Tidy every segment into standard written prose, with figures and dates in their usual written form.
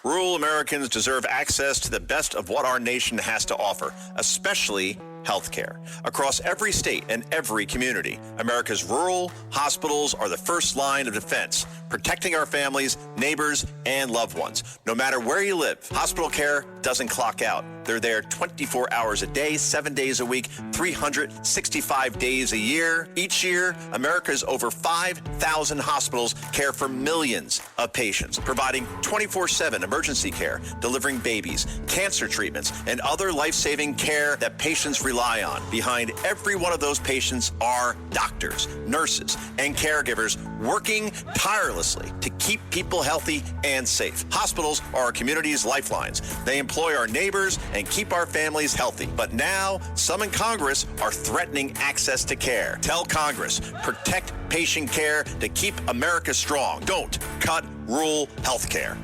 Rural Americans deserve access to the best of what our nation has to offer, especially health care. Across every state and every community, America's rural hospitals are the first line of defense, protecting our families, neighbors, and loved ones. No matter where you live, hospital care doesn't clock out. They're there 24 hours a day, 7 days a week, 365 days a year. Each year, America's over 5,000 hospitals care for millions of patients, providing 24/7 emergency care, delivering babies, cancer treatments, and other life-saving care that patients rely on. Behind every one of those patients are doctors, nurses, and caregivers working tirelessly to keep people healthy and safe. Hospitals are our community's lifelines. They employ our neighbors and keep our families healthy. But now, some in Congress are threatening access to care. Tell Congress, protect patient care to keep America strong. Don't cut rural health care.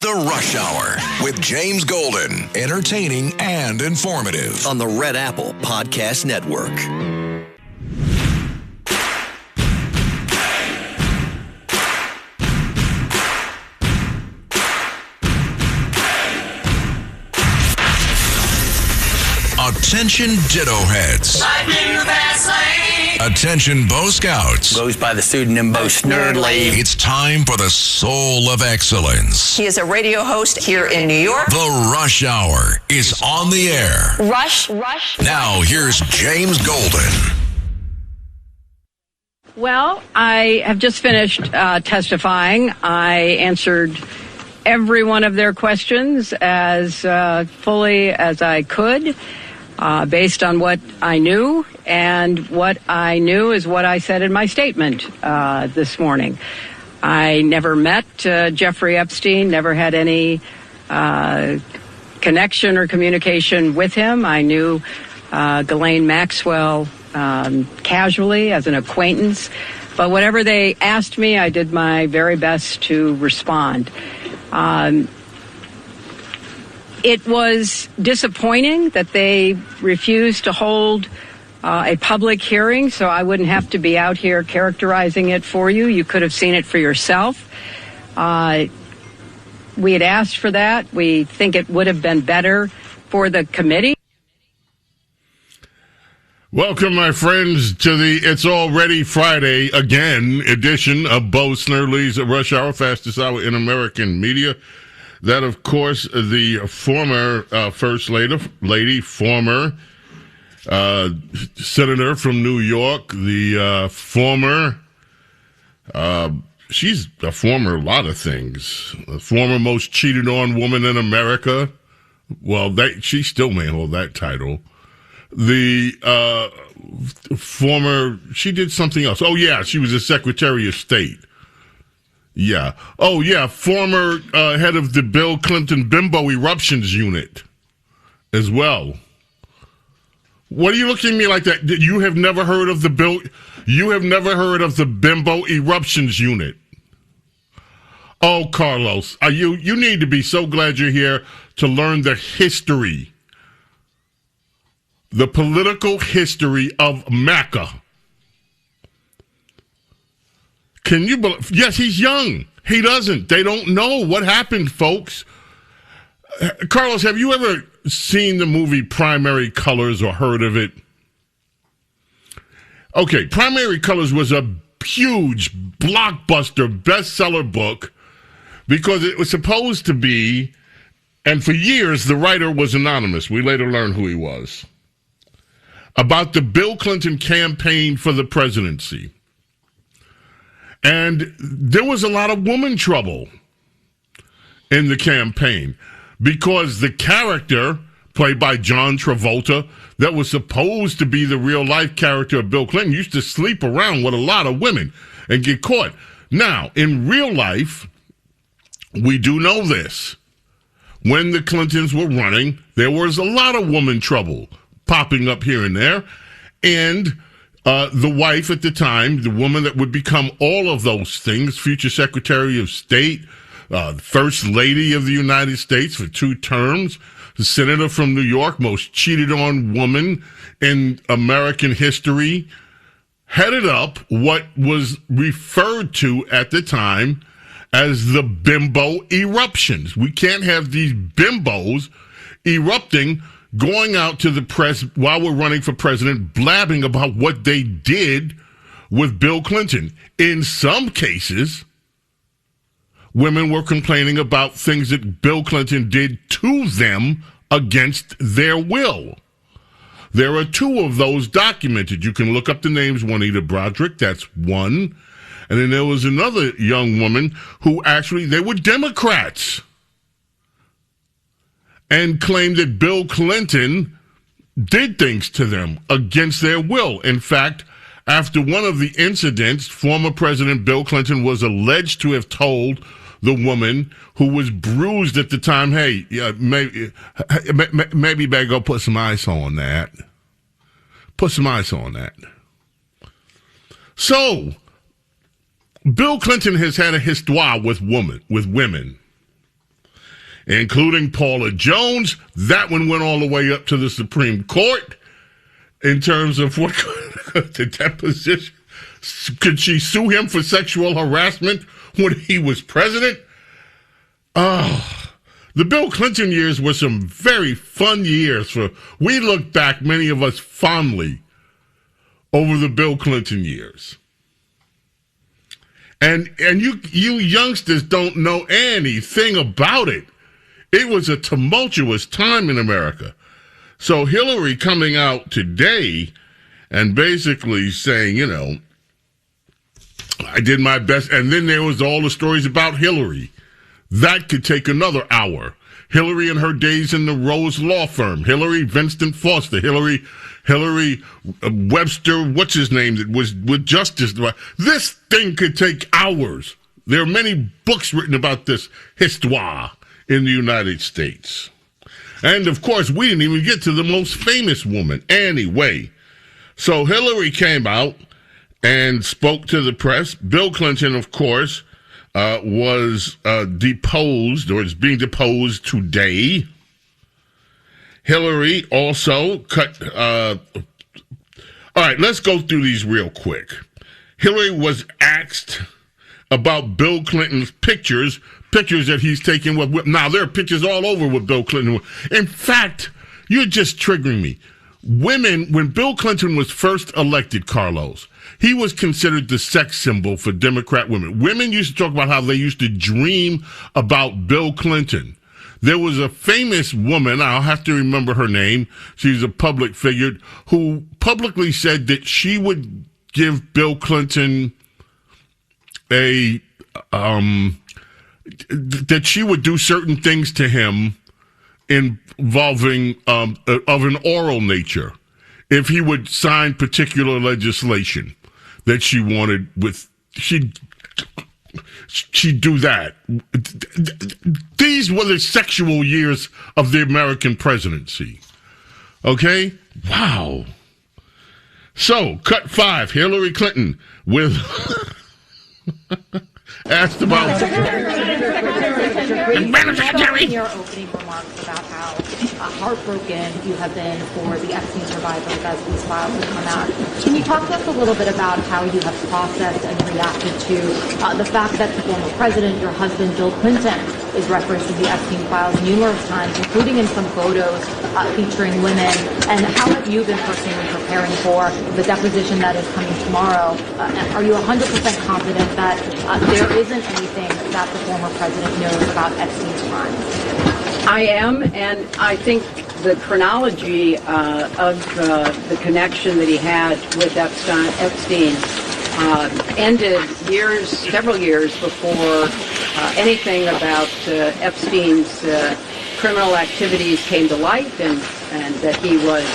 The Rush Hour with James Golden. Entertaining and informative. On the Red Apple Podcast Network. Attention Ditto Heads. Attention Bo Scouts. Goes by the pseudonym Bo Snerdley. It's time for the soul of excellence. He is a radio host here in New York. The Rush Hour is on the air. Rush. Now here's James Golden. Well, I have just finished testifying. I answered every one of their questions as fully as I could. Based on what I knew, and what I knew is what I said in my statement this morning. I never met Jeffrey Epstein, never had any connection or communication with him. I knew Ghislaine Maxwell casually as an acquaintance, but whatever they asked me, I did my very best to respond. It was disappointing that they refused to hold a public hearing, so I wouldn't have to be out here characterizing it for you. You could have seen it for yourself. We had asked for that. We think it would have been better for the committee. Welcome, my friends, to the It's Already Friday again edition of Bo Snerdley's Rush Hour, fastest hour in American media. That, of course, the former First Lady, former Senator from New York, the former, she's a former lot of things, the former most cheated on woman in America. Well, she still may hold that title. The former, she did something else. Oh, yeah, she was a Secretary of State. Yeah. Oh, yeah. Former head of the Bill Clinton Bimbo Eruptions Unit as well. What are you looking at me like that? You have never heard of the Bimbo Eruptions Unit? Oh, Carlos, you need to be so glad you're here to learn the history, the political history of MACA. Can you believe? Yes, he's young. He doesn't. They don't know what happened, folks. Carlos, have you ever seen the movie Primary Colors or heard of it? Okay, Primary Colors was a huge blockbuster bestseller book because it was supposed to be, and for years the writer was anonymous. We later learned who he was. About the Bill Clinton campaign for the presidency. And there was a lot of woman trouble in the campaign because the character played by John Travolta that was supposed to be the real-life character of Bill Clinton used to sleep around with a lot of women and get caught. Now, in real life, we do know this. When the Clintons were running, there was a lot of woman trouble popping up here and there, and the wife at the time, the woman that would become all of those things, future Secretary of State, First Lady of the United States for 2 terms, the senator from New York, most cheated on woman in American history, headed up what was referred to at the time as the bimbo eruptions. We can't have these bimbos erupting, going out to the press while we're running for president, blabbing about what they did with Bill Clinton. In some cases, women were complaining about things that Bill Clinton did to them against their will. There are 2 of those documented. You can look up the names, Juanita Broderick, that's one. And then there was another young woman who actually, they were Democrats, and claimed that Bill Clinton did things to them against their will. In fact, after one of the incidents, former President Bill Clinton was alleged to have told the woman who was bruised at the time, hey, maybe you better go put some ice on that. Put some ice on that. So, Bill Clinton has had a histoire with women, including Paula Jones. That one went all the way up to the Supreme Court in terms of what the deposition. Could she sue him for sexual harassment when he was president? The Bill Clinton years were some very fun years. We look back, many of us, fondly over the Bill Clinton years. And you youngsters don't know anything about it. It was a tumultuous time in America. So Hillary coming out today and basically saying, I did my best. And then there was all the stories about Hillary. That could take another hour. Hillary and her days in the Rose Law Firm. Hillary Vincent Foster. Hillary Webster, what's his name, that was with Justice. This thing could take hours. There are many books written about this histoire in the United States. And, of course, we didn't even get to the most famous woman. Anyway, so Hillary came out and spoke to the press. Bill Clinton, of course, was deposed, or is being deposed today. Hillary also cut... all right, let's go through these real quick. Hillary was asked about Bill Clinton's pictures that he's taken with... Now, there are pictures all over with Bill Clinton. In fact, you're just triggering me. Women, when Bill Clinton was first elected, Carlos, he was considered the sex symbol for Democrat women. Women used to talk about how they used to dream about Bill Clinton. There was a famous woman, I'll have to remember her name, she's a public figure, who publicly said that she would give Bill Clinton that she would do certain things to him involving of an oral nature if he would sign particular legislation that she wanted she'd do that. These were the sexual years of the American presidency. Okay? Wow. So, cut 5, Hillary Clinton with asked about in your opening remarks about how heartbroken you have been for the Epstein survivors as these files have come out. Can you talk to us a little bit about how you have processed and reacted to the fact that the former president, your husband, Bill Clinton, is referenced in the Epstein files numerous times, including in some photos featuring women? And how have you been personally preparing for the deposition that is coming tomorrow? Are you 100% confident that there isn't anything that the former president knows about Epstein's crimes? I am, and I think the chronology of the connection that he had with Epstein ended several years before anything about Epstein's criminal activities came to light, and that he was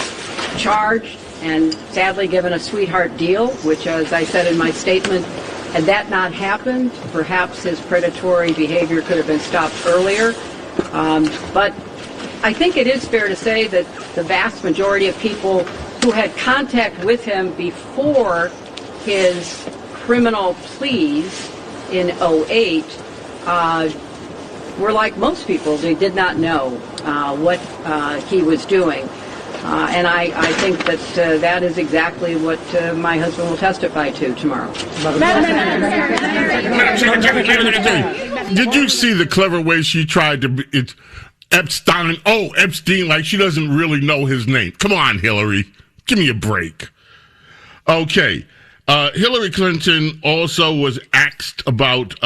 charged and sadly given a sweetheart deal, which, as I said in my statement, had that not happened, perhaps his predatory behavior could have been stopped earlier. But I think it is fair to say that the vast majority of people who had contact with him before his criminal pleas in 2008 were like most people. They did not know what he was doing. And I think that that is exactly what my husband will testify to tomorrow. Did you see the clever way she tried to... It's Epstein. Oh, Epstein, like she doesn't really know his name. Come on, Hillary. Give me a break. Okay. Hillary Clinton also was asked about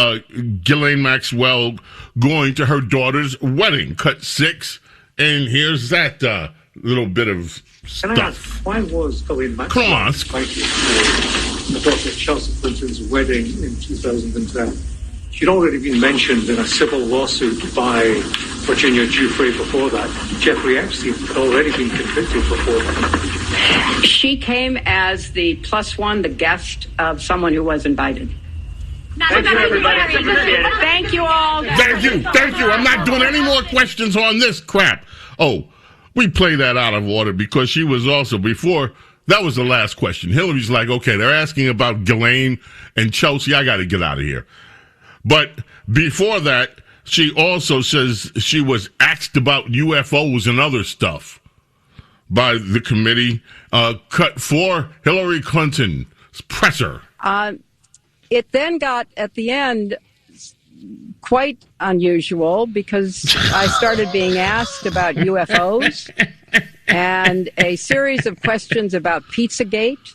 Ghislaine Maxwell going to her daughter's wedding. Cut 6. And here's that little bit of stuff. Can I ask, why was Ghislaine Maxwell invited to her daughter Chelsea Clinton's wedding in 2010? She'd already been mentioned in a civil lawsuit by Virginia Giuffre before that. Jeffrey Epstein had already been convicted before that. She came as the +1, the guest of someone who was invited. Thank you, everybody. Thank you all. Thank you. I'm not doing any more questions on this crap. Oh, we play that out of order because she was also before. That was the last question. Hillary's like, okay, they're asking about Ghislaine and Chelsea. I got to get out of here. But before that, she also says she was asked about UFOs and other stuff by the committee. Cut 4, Hillary Clinton's presser. It then got, at the end, quite unusual because I started being asked about UFOs and a series of questions about Pizzagate,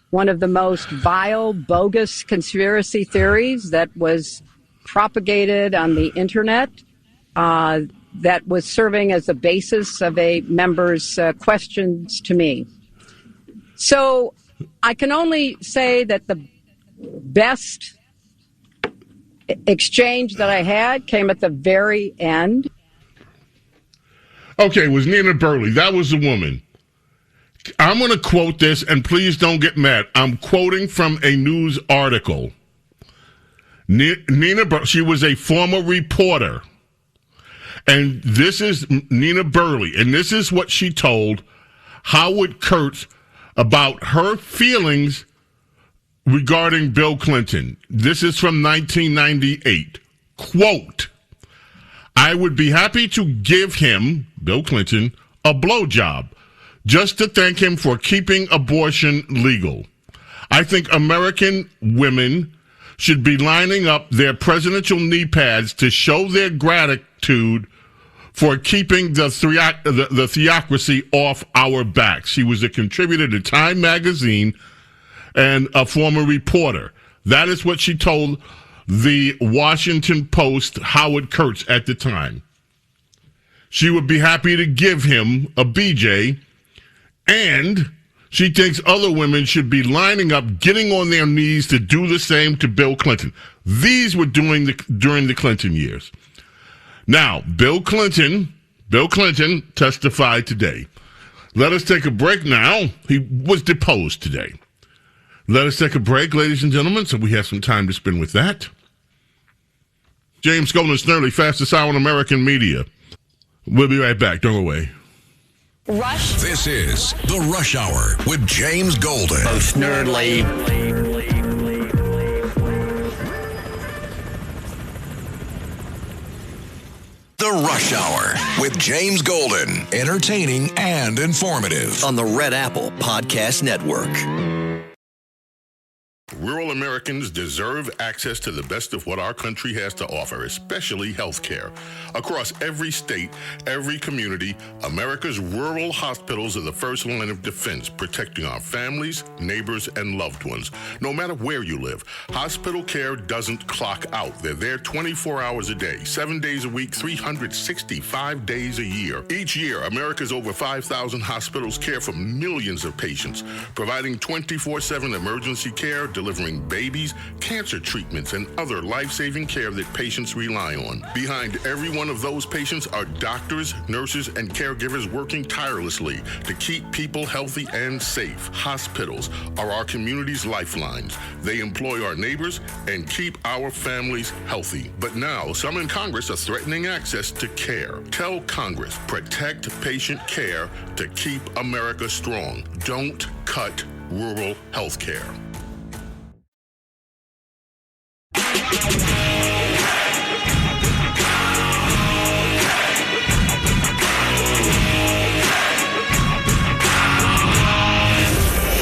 one of the most vile, bogus conspiracy theories that was propagated on the internet, that was serving as the basis of a member's questions to me. So I can only say that the best exchange that I had came at the very end. Okay, it was Nina Burley. That was the woman. I'm going to quote this, and please don't get mad. I'm quoting from a news article. Nina Burley, she was a former reporter. And this is Nina Burley, and this is what she told Howard Kurtz about her feelings regarding Bill Clinton. This is from 1998. Quote, I would be happy to give him, Bill Clinton, a blowjob just to thank him for keeping abortion legal. I think American women should be lining up their presidential knee pads to show their gratitude for keeping the theocracy off our backs. She was a contributor to Time magazine and a former reporter. That is what she told the Washington Post, Howard Kurtz, at the time. She would be happy to give him a BJ, and she thinks other women should be lining up, getting on their knees to do the same to Bill Clinton. These were during the Clinton years. Now, Bill Clinton testified today. Let us take a break now. He was deposed today. Let us take a break, ladies and gentlemen, so we have some time to spend with that. James Golden Snerdley, fastest hour in American media. We'll be right back. Don't go away. Rush. This is The Rush Hour with James Golden. Bo Snerdley. The Rush Hour with James Golden. Entertaining and informative. On the Red Apple Podcast Network. Rural Americans deserve access to the best of what our country has to offer, especially health care. Across every state, every community, America's rural hospitals are the first line of defense, protecting our families, neighbors, and loved ones. No matter where you live, hospital care doesn't clock out. They're there 24 hours a day, 7 days a week, 365 days a year. Each year, America's over 5,000 hospitals care for millions of patients, providing 24/7 emergency care, delivering babies, cancer treatments, and other life-saving care that patients rely on. Behind every one of those patients are doctors, nurses, and caregivers working tirelessly to keep people healthy and safe. Hospitals are our community's lifelines. They employ our neighbors and keep our families healthy. But now, some in Congress are threatening access to care. Tell Congress, protect patient care to keep America strong. Don't cut rural health care.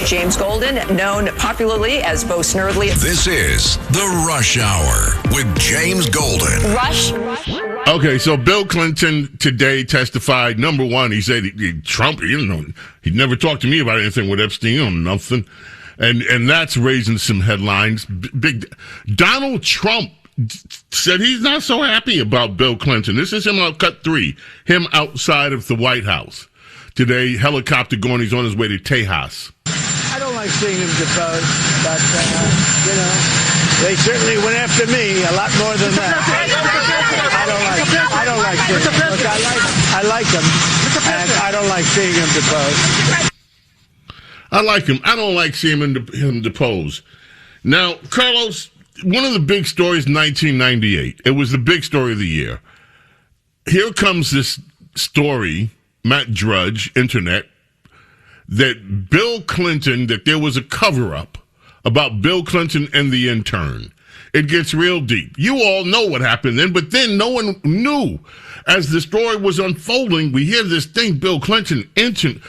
James Golden, known popularly as Bo Snerdley. This is The Rush Hour with James Golden. Rush. Okay, so Bill Clinton today testified. Number one, he said Trump, he'd never talked to me about anything with Epstein or nothing. And that's raising some headlines. Big Donald Trump said he's not so happy about Bill Clinton. This is him on cut 3, him outside of the White House. Today, helicopter going, he's on his way to Tejas. I don't like seeing him deposed, but, they certainly went after me a lot more than that. I don't like seeing him. Look, I like him, and I don't like seeing him deposed. I like him. I don't like seeing him deposed. Now, Carlos, one of the big stories in 1998, it was the big story of the year. Here comes this story, Matt Drudge, Internet, that Bill Clinton, that there was a cover-up about Bill Clinton and the intern. It gets real deep. You all know what happened then, but then no one knew. As the story was unfolding, we hear this thing, Bill Clinton, intern,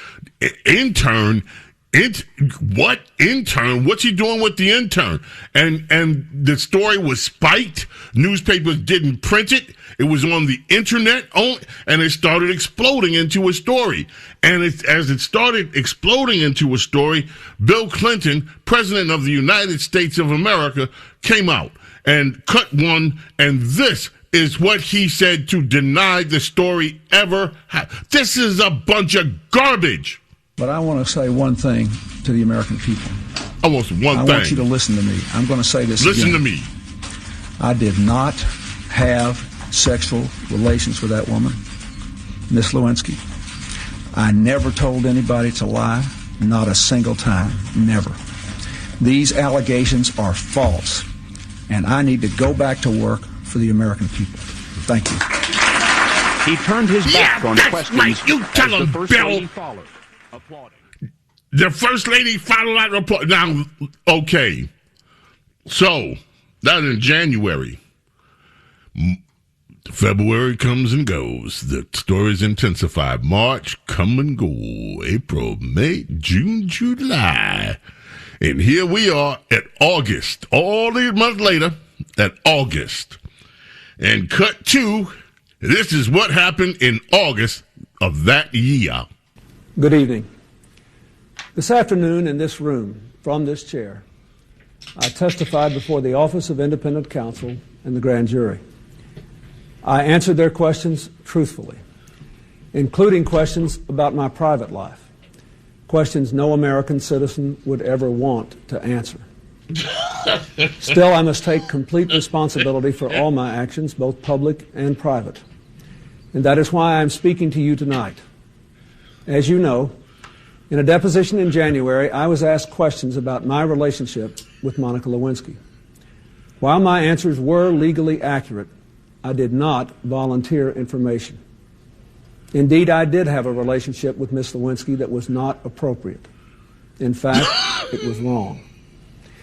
what intern? What's he doing with the intern? And the story was spiked. Newspapers didn't print it. It was on the internet only, and it started exploding into a story. And as it started exploding into a story, Bill Clinton, President of the United States of America, came out and cut one, and this is what he said to deny the story ever happened. This is a bunch of garbage. But I want to say one thing to the American people. I want you to listen to me. I'm going to say this Listen again. to me. I did not have sexual relations with that woman, Miss Lewinsky. I never told anybody to lie, not a single time, never. These allegations are false, and I need to go back to work for the American people. Thank you. He turned his back on the questions. Right. You tell him, Bill. The First Lady followed out applauding. Now, okay. So, that in January. February comes and goes. The stories intensify. March come and go. April, May, June, July. And here we are at August. All these months later, at August. And cut to, this is what happened in August of that year. Good evening. This afternoon in this room, from this chair, I testified before the Office of Independent Counsel and the grand jury. I answered their questions truthfully, including questions about my private life, questions no American citizen would ever want to answer. Still, I must take complete responsibility for all my actions, both public and private. And that is why I'm speaking to you tonight. As you know, in a deposition in January, I was asked questions about my relationship with Monica Lewinsky. While my answers were legally accurate, I did not volunteer information. Indeed, I did have a relationship with Ms. Lewinsky that was not appropriate. In fact, it was wrong.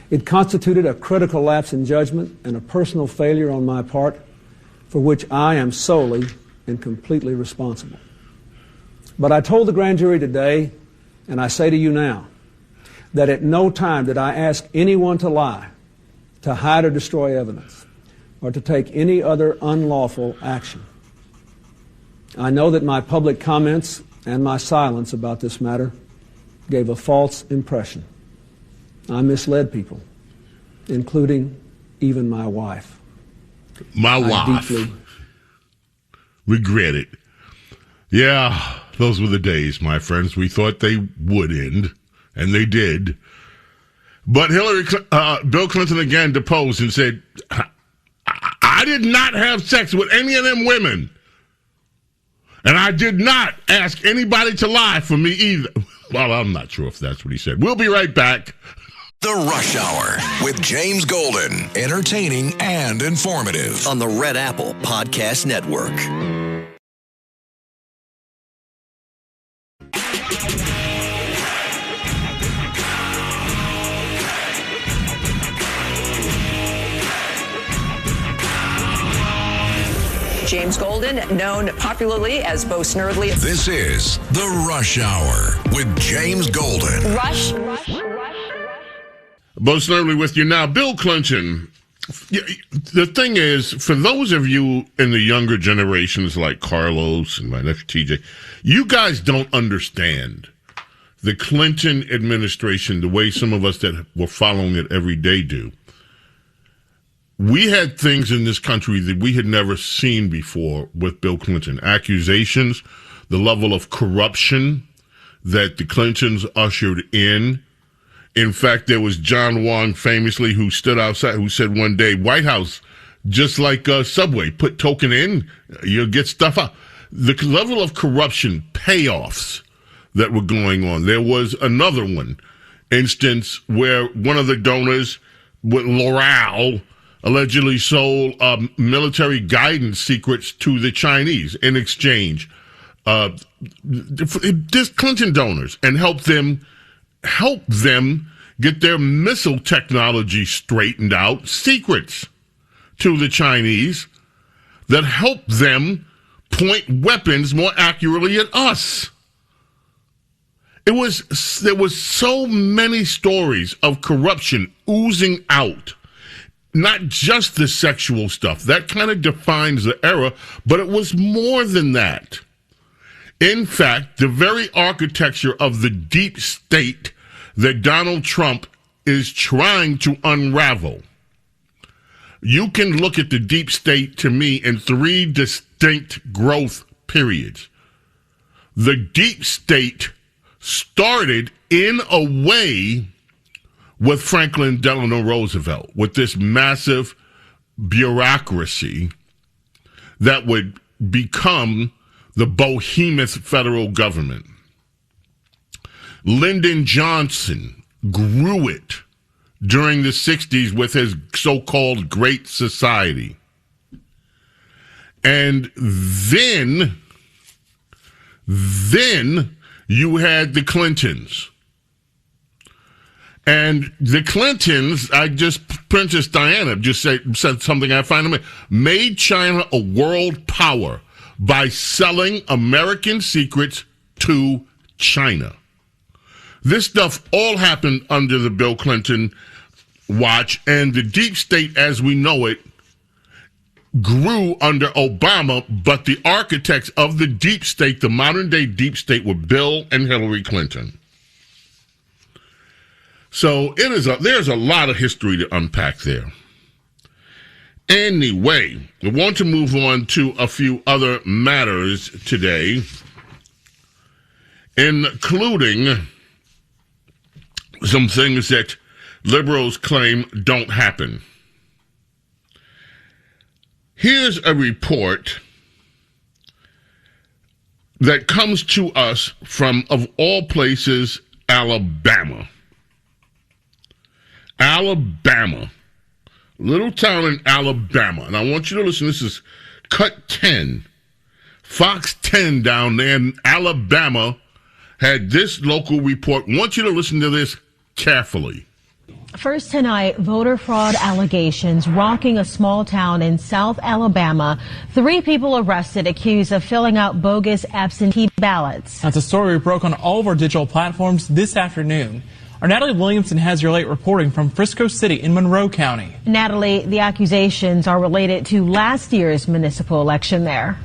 It constituted a critical lapse in judgment and a personal failure on my part for which I am solely and completely responsible. But I told the grand jury today, and I say to you now, that at no time did I ask anyone to lie, to hide or destroy evidence, or to take any other unlawful action. I know that my public comments and my silence about this matter gave a false impression. I misled people, including even my wife. My wife. I deeply regret it. Yeah, those were the days, my friends. We thought they would end, and they did. But Bill Clinton again deposed and said, I did not have sex with any of them women. And I did not ask anybody to lie for me either. Well, I'm not sure if that's what he said. We'll be right back. The Rush Hour with James Golden. Entertaining and informative. On the Red Apple Podcast Network. James Golden, known popularly as Bo Snerdley. This is The Rush Hour with James Golden. Rush. Bo Snerdley with you now. Bill Clinton. The thing is, for those of you in the younger generations like Carlos and my nephew TJ, you guys don't understand the Clinton administration the way some of us that were following it every day do. We had things in this country that we had never seen before with Bill Clinton. Accusations, the level of corruption that the Clintons ushered in. In fact, there was John Wong famously who stood outside, who said one day, White House, just like Subway, put token in, you'll get stuff out. The level of corruption payoffs that were going on. There was another instance where one of the donors, with L'Oreal, allegedly sold military guidance secrets to the Chinese in exchange. Just Clinton donors, and help them get their missile technology straightened out, secrets to the Chinese that help them point weapons more accurately at us. There was so many stories of corruption oozing out, not just the sexual stuff. That kind of defines the era, but it was more than that. In fact, the very architecture of the deep state that Donald Trump is trying to unravel. You can look at the deep state, to me, in three distinct growth periods. The deep state started in a way with Franklin Delano Roosevelt, with this massive bureaucracy that would become the behemoth federal government. Lyndon Johnson grew it during the 60s with his so-called Great Society. And then you had the Clintons. And the Clintons, Princess Diana just said something I find amazing, made China a world power by selling American secrets to China. This stuff all happened under the Bill Clinton watch, and the deep state as we know it grew under Obama, but the architects of the deep state, the modern day deep state, were Bill and Hillary Clinton. So there's a lot of history to unpack there. Anyway, I want to move on to a few other matters today, including some things that liberals claim don't happen. Here's a report that comes to us from, of all places, Alabama. Alabama. Little town in Alabama. And I want you to listen. This is Cut 10. Fox 10 down there in Alabama had this local report. I want you to listen to this carefully. First tonight, voter fraud allegations rocking a small town in South Alabama. 3 people arrested accused of filling out bogus absentee ballots. That's a story we broke on all of our digital platforms this afternoon. Our Natalie Williamson has your late reporting from Frisco City in Monroe County. Natalie, the accusations are related to last year's municipal election there.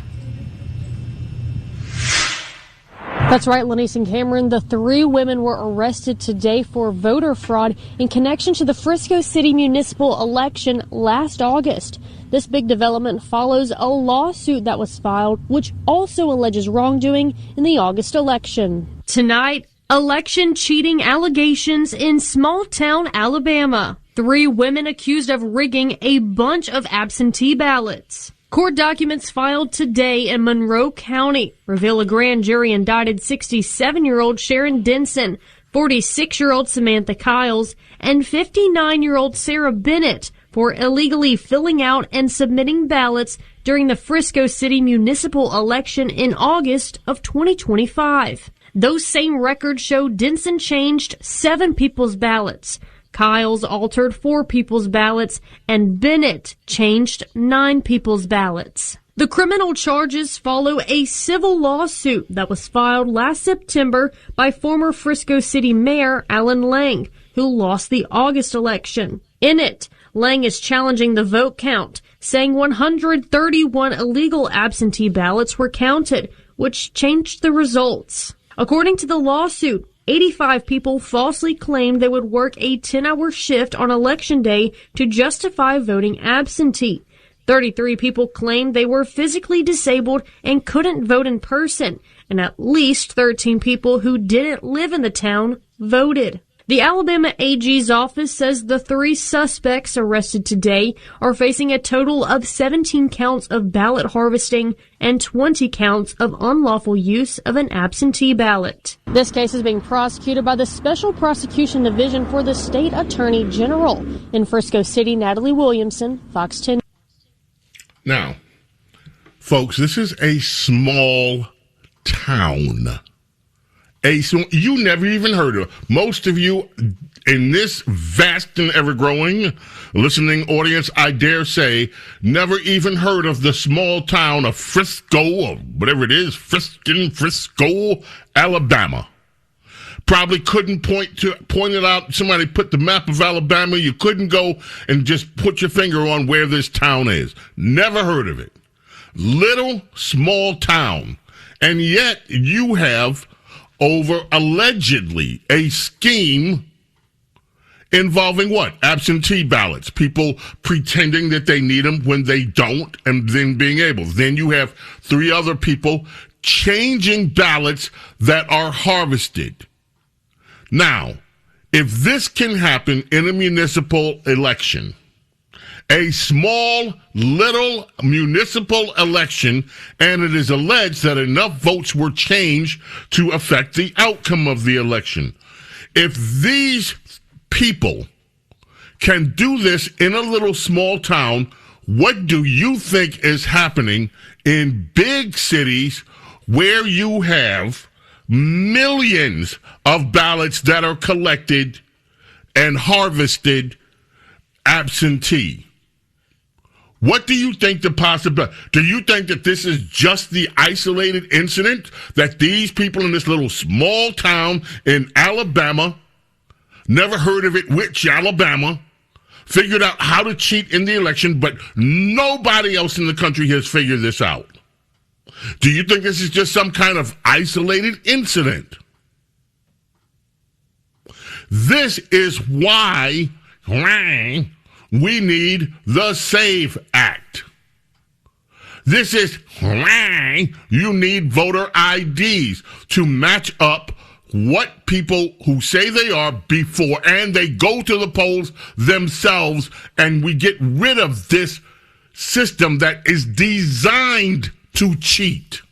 That's right, Lenise and Cameron. The 3 women were arrested today for voter fraud in connection to the Frisco City municipal election last August. This big development follows a lawsuit that was filed, which also alleges wrongdoing in the August election. Tonight, election cheating allegations in small-town Alabama. 3 women accused of rigging a bunch of absentee ballots. Court documents filed today in Monroe County reveal a grand jury indicted 67-year-old Sharon Denson, 46-year-old Samantha Kiles, and 59-year-old Sarah Bennett for illegally filling out and submitting ballots during the Frisco City municipal election in August of 2025. Those same records show Denson changed 7 people's ballots. Kiles altered 4 people's ballots, and Bennett changed 9 people's ballots. The criminal charges follow a civil lawsuit that was filed last September by former Frisco City Mayor Alan Lang, who lost the August election. In it, Lang is challenging the vote count, saying 131 illegal absentee ballots were counted, which changed the results. According to the lawsuit, 85 people falsely claimed they would work a 10-hour shift on Election Day to justify voting absentee. 33 people claimed they were physically disabled and couldn't vote in person, and at least 13 people who didn't live in the town voted. The Alabama AG's office says the 3 suspects arrested today are facing a total of 17 counts of ballot harvesting and 20 counts of unlawful use of an absentee ballot. This case is being prosecuted by the Special Prosecution Division for the State Attorney General. In Frisco City, Natalie Williamson, Fox 10. Now, folks, this is a small town. You never even heard of it. Most of you in this vast and ever-growing listening audience, I dare say, never even heard of the small town of Frisco, or whatever it is, Frisco, Alabama. Probably couldn't point it out. Somebody put the map of Alabama. You couldn't go and just put your finger on where this town is. Never heard of it. Little, small town. And yet you have over allegedly a scheme involving what? Absentee ballots. People pretending that they need them when they don't, and then being able. Then you have 3 other people changing ballots that are harvested. Now, if this can happen in a municipal election, a small, little municipal election, and it is alleged that enough votes were changed to affect the outcome of the election. If these people can do this in a little small town, what do you think is happening in big cities where you have millions of ballots that are collected and harvested absentee? What do you think the possibility? Do you think that this is just the isolated incident that these people in this little small town in Alabama, never heard of it, which Alabama, figured out how to cheat in the election, but nobody else in the country has figured this out? Do you think this is just some kind of isolated incident? This is why we need the SAVE Act. This is why you need voter IDs to match up what people who say they are before, and they go to the polls themselves, and we get rid of this system that is designed to cheat.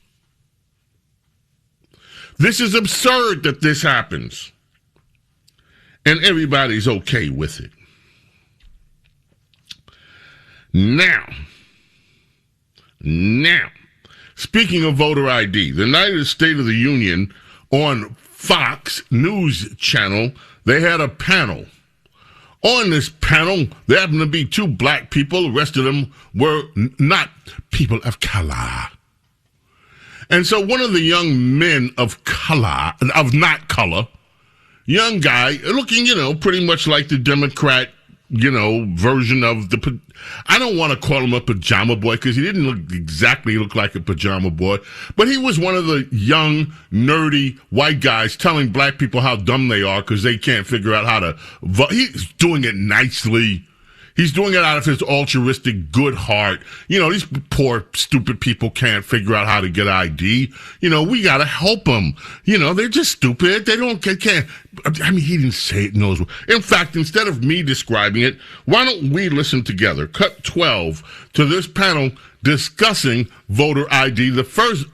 This is absurd that this happens, and everybody's okay with it. Now, speaking of voter ID, the night of the State of the Union on Fox News Channel, they had a panel. On this panel, there happened to be 2 black people. The rest of them were not people of color. And so one of the young men of color, of not color, young guy, looking, pretty much like the Democrat, version of the, I don't want to call him a pajama boy because he didn't exactly look like a pajama boy, but he was one of the young, nerdy white guys telling black people how dumb they are because they can't figure out how to vote. He's doing it nicely. He's doing it out of his altruistic good heart. These poor, stupid people can't figure out how to get ID. We got to help them. They're just stupid. They can't. I mean, he didn't say it. Knows. In fact, instead of me describing it, why don't we listen together? Cut 12 to this panel discussing voter ID. The first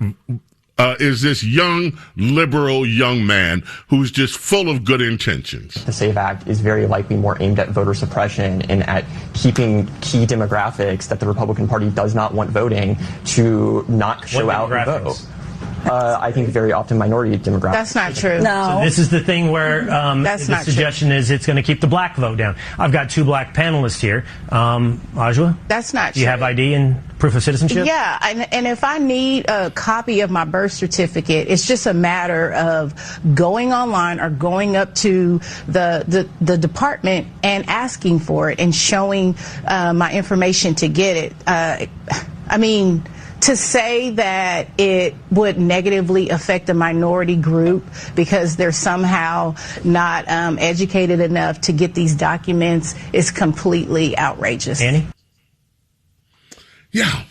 is this young, liberal young man who's just full of good intentions. The SAVE Act is very likely more aimed at voter suppression and at keeping key demographics that the Republican Party does not want voting to not show out and vote. I think, very often minority demographics. That's not true. So this is the thing where That's the not suggestion is it's going to keep the black vote down. I've got 2 black panelists here. Ajwa? That's not true. Do you have ID and proof of citizenship? Yeah, and if I need a copy of my birth certificate, it's just a matter of going online or going up to the department and asking for it and showing my information to get it. I mean, to say that it would negatively affect a minority group because they're somehow not educated enough to get these documents is completely outrageous. Annie? Yeah.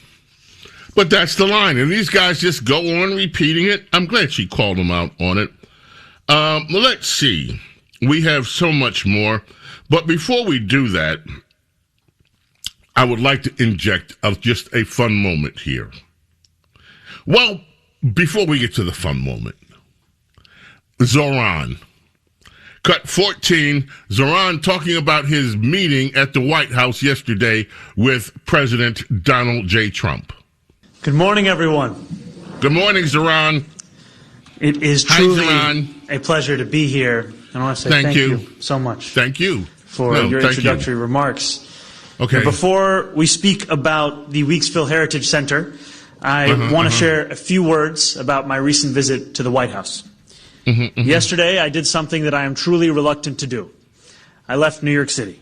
But that's the line. And these guys just go on repeating it. I'm glad she called them out on it. Let's see. We have so much more. But before we do that, I would like to inject just a fun moment here. Well, before we get to the fun moment, Zoran. Cut 14, Zoran talking about his meeting at the White House yesterday with President Donald J. Trump. Good morning, everyone. Good morning, Zoran. It is truly a pleasure to be here. And I want to say thank you so much. Thank you. For your introductory remarks. Okay. And before we speak about the Weeksville Heritage Center, I want to share a few words about my recent visit to the White House. Yesterday, I did something that I am truly reluctant to do. I left New York City.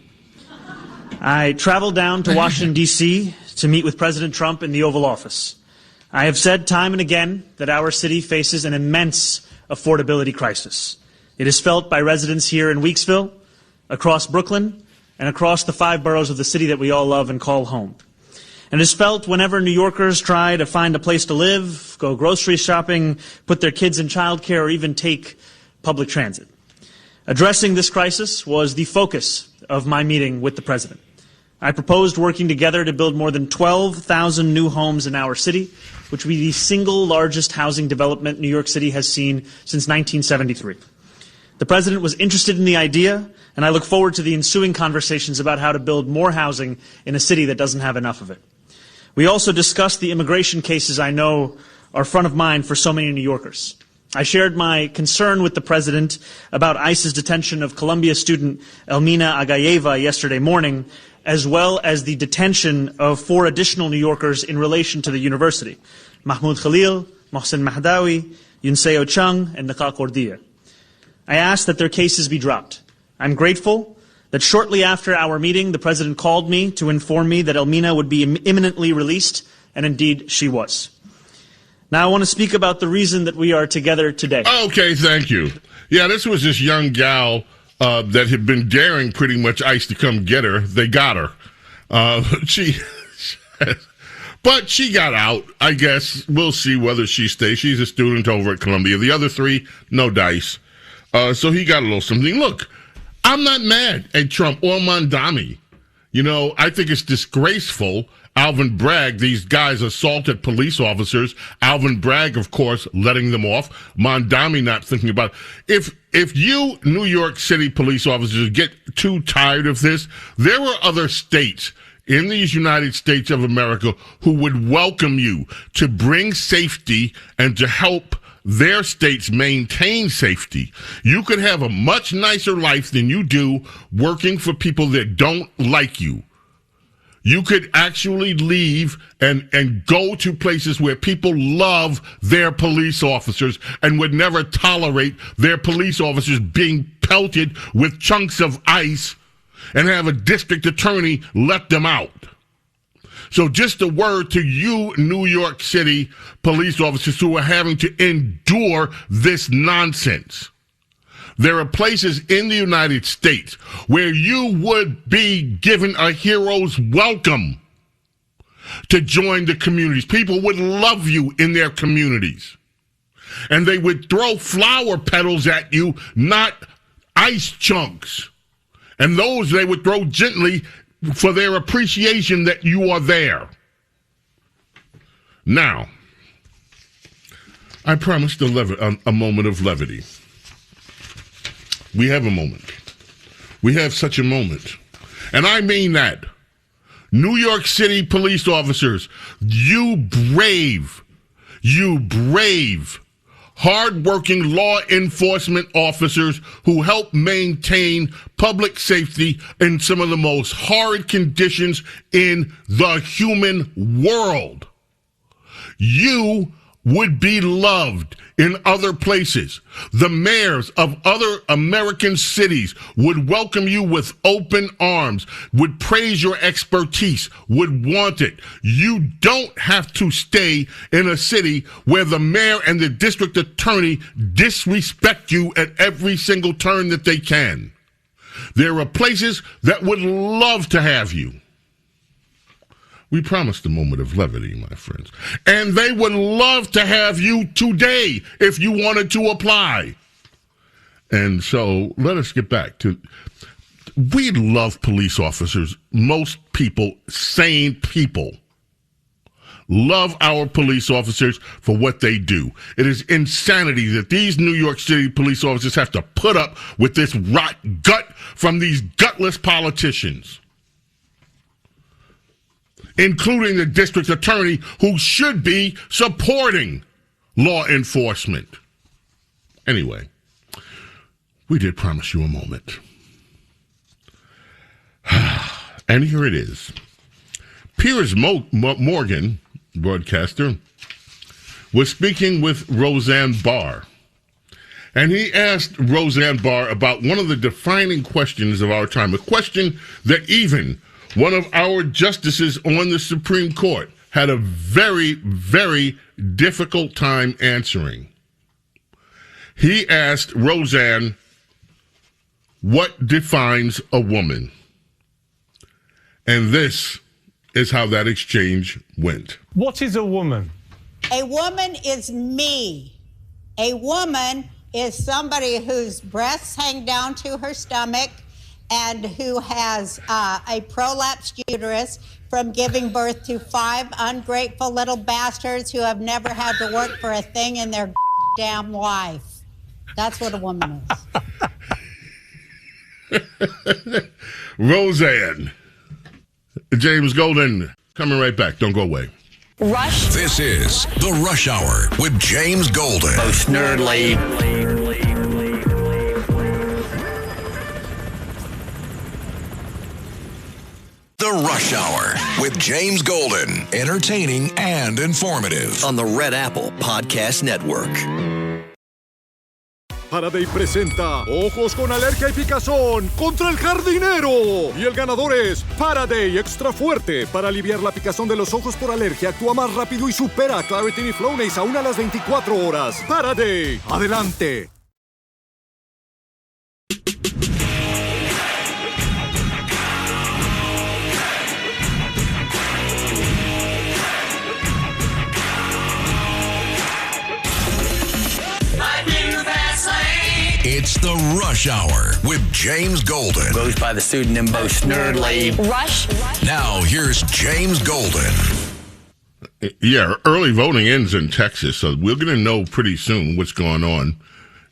I traveled down to Washington, D.C. to meet with President Trump in the Oval Office. I have said time and again that our city faces an immense affordability crisis. It is felt by residents here in Weeksville, across Brooklyn, and across the 5 boroughs of the city that we all love and call home. And it is felt whenever New Yorkers try to find a place to live, go grocery shopping, put their kids in childcare, or even take public transit. Addressing this crisis was the focus of my meeting with the President. I proposed working together to build more than 12,000 new homes in our city, which will be the single largest housing development New York City has seen since 1973. The President was interested in the idea, and I look forward to the ensuing conversations about how to build more housing in a city that doesn't have enough of it. We also discussed the immigration cases I know are front of mind for so many New Yorkers. I shared my concern with the President about ICE's detention of Columbia student Elmina Agayeva yesterday morning, as well as the detention of 4 additional New Yorkers in relation to the university, Mahmoud Khalil, Mohsen Mahdawi, Yunseo Chung, and Niqaq Ordia. I asked that their cases be dropped. I'm grateful that shortly after our meeting, the President called me to inform me that Elmina would be imminently released, and indeed she was. Now I want to speak about the reason that we are together today. Okay, thank you. Yeah, this was this young gal that had been daring pretty much ICE to come get her. They got her. But she got out, I guess. We'll see whether she stays. She's a student over at Columbia. The other 3, no dice. So he got a little something. Look, I'm not mad at Trump or Mondami. You know, I think it's disgraceful. Alvin Bragg, these guys assaulted police officers. Alvin Bragg, of course, letting them off. Mondami not thinking about it. If you New York City police officers get too tired of this, there were other states in these United States of America who would welcome you to bring safety and to help their states maintain safety. You could have a much nicer life than you do working for people that don't like you. You could actually leave and go to places where people love their police officers and would never tolerate their police officers being pelted with chunks of ice and have a district attorney let them out. So just a word to you, New York City police officers who are having to endure this nonsense. There are places in the United States where you would be given a hero's welcome to join the communities. People would love you in their communities. And they would throw flower petals at you, not ice chunks. And those they would throw gently for their appreciation that you are there. Now, I promised a moment of levity. We have a moment. We have such a moment. And I mean that. New York City police officers, you brave, You brave, hard-working law enforcement officers who help maintain public safety in some of the most horrid conditions in the human world. You would be loved in other places. The mayors of other American cities would welcome you with open arms, would praise your expertise, would want it. You don't have to stay in a city where the mayor and the district attorney disrespect you at every single turn that they can. There are places that would love to have you. We promised a moment of levity, my friends. And they would love to have you today if you wanted to apply. And so let us get back to, we love police officers. Most people, sane people, love our police officers for what they do. It is insanity that these New York City police officers have to put up with this rot gut from these gutless politicians, including the district attorney, who should be supporting law enforcement. Anyway, we did promise you a moment. And here it is. Piers Morgan, broadcaster, was speaking with Roseanne Barr. And he asked Roseanne Barr about one of the defining questions of our time, a question that even one of our justices on the Supreme Court had a very, very difficult time answering. He asked Roseanne, what defines a woman? And this is how that exchange went. What is a woman? A woman is me. A woman is somebody whose breasts hang down to her stomach and who has a prolapsed uterus from giving birth to 5 ungrateful little bastards who have never had to work for a thing in their damn life. That's what a woman is. Roseanne. James Golden, coming right back. Don't go away. Rush. This is The Rush Hour with James Golden. Bo Snerdley. The Rush Hour with James Golden. Entertaining and informative. On the Red Apple Podcast Network. Faraday presenta Ojos con Alergia y Picazón contra el jardinero. Y el ganador es Faraday Extra Fuerte. Para aliviar la picazón de los ojos por alergia, actúa más rápido y supera a Claritin y Flonase aún a las 24 horas. Faraday, adelante. It's The Rush Hour with James Golden. Goes by the pseudonym Bo Snerdley. Rush. Now, here's James Golden. Yeah, early voting ends in Texas, so we're going to know pretty soon what's going on.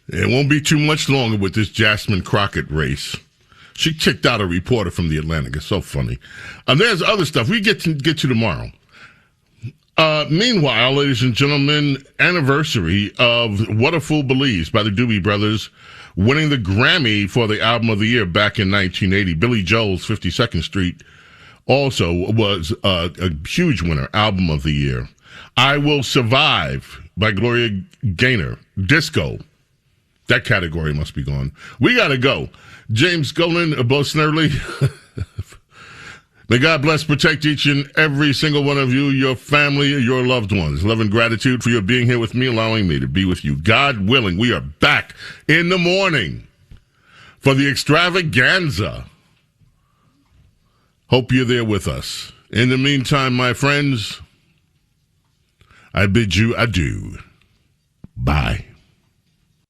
It won't be too much longer with this Jasmine Crockett race. She kicked out a reporter from The Atlantic. It's so funny. There's other stuff we get to tomorrow. Meanwhile, ladies and gentlemen, anniversary of What a Fool Believes by the Doobie Brothers, winning the Grammy for the Album of the Year back in 1980. Billy Joel's 52nd Street also was a huge winner, Album of the Year. I Will Survive by Gloria Gaynor. Disco. That category must be gone. We got to go. James Golden, Bo Snerdley. May God bless, protect each and every single one of you, your family, your loved ones. Love and gratitude for your being here with me, allowing me to be with you. God willing, we are back in the morning for the extravaganza. Hope you're there with us. In the meantime, my friends, I bid you adieu. Bye.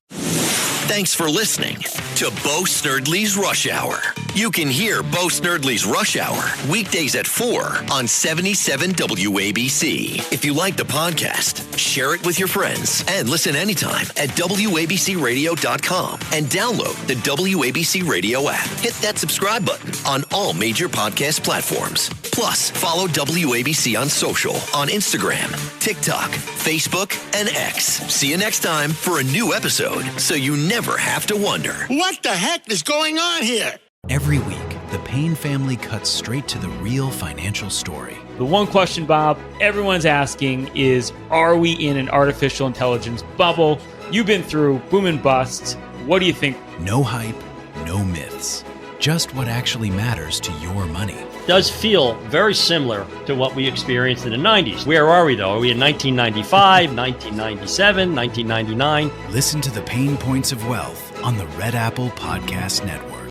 Thanks for listening to Bo Snerdley's Rush Hour. You can hear Bo Snerdley's Rush Hour weekdays at 4 on 77 WABC. If you like the podcast, share it with your friends and listen anytime at WABCRadio.com and download the WABC Radio app. Hit that subscribe button on all major podcast platforms. Plus, follow WABC on social, on Instagram, TikTok, Facebook, and X. See you next time for a new episode, so you never have to wonder. What the heck is going on here? Every week, the Payne family cuts straight to the real financial story. The one question, Bob, everyone's asking is, are we in an artificial intelligence bubble? You've been through boom and bust. What do you think? No hype, no myths. Just what actually matters to your money. Does feel very similar to what we experienced in the 90s. Where are we, though? Are we in 1995, 1997, 1999? Listen to the Pain Points of Wealth on the Red Apple Podcast Network.